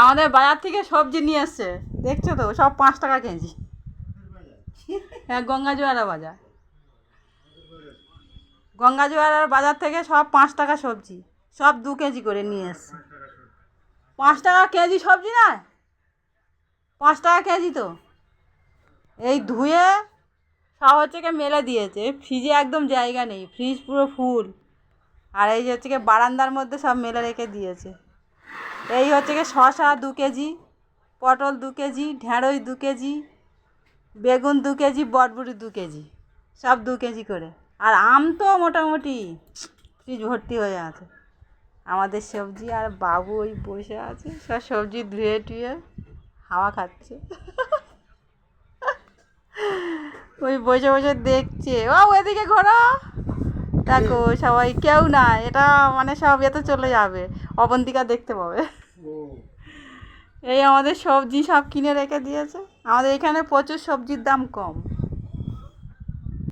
আমাদের বাজার থেকে সবজি নিয়ে এসছে, দেখছো তো, সব 5 টাকা কেজি। হ্যাঁ, গঙ্গাজোয়ারা বাজার, গঙ্গাজোয়ারার বাজার থেকে সব 5 টাকা সবজি, সব 2 কেজি করে নিয়ে এসছে। 5 টাকা কেজি সবজি নয়, 5 টাকা কেজি তো। এই ধুয়ে সব হচ্ছে কি মেলে দিয়েছে, ফ্রিজে একদম জায়গা নেই, ফ্রিজ পুরো ফুল। আর এই যে হচ্ছে কি বারান্দার মধ্যে সব মেলে রেখে দিয়েছে। এই হচ্ছে কি শসা 2 কেজি, পটল 2 কেজি, ঢেঁড়স 2 কেজি, বেগুন 2 কেজি, বটবটি 2 কেজি, সব 2 কেজি করে। আর আম তো মোটামুটি ফ্রিজ ভর্তি হয়ে আছে। আমাদের সবজি, আর বাবু ওই বসে আছে, সব সবজি ধুয়ে টুয়ে হাওয়া খাচ্ছে। ওই বসে বসে দেখছে। ও এদিকে ঘোরা, দেখো সবাই, কেউ না, এটা মানে সব এতে চলে যাবে, অবন্তিকা দেখতে পাবে। এই আমাদের সবজি সব কিনে রেখে দিয়েছে। আমাদের এখানে প্রচুর সবজির দাম কম।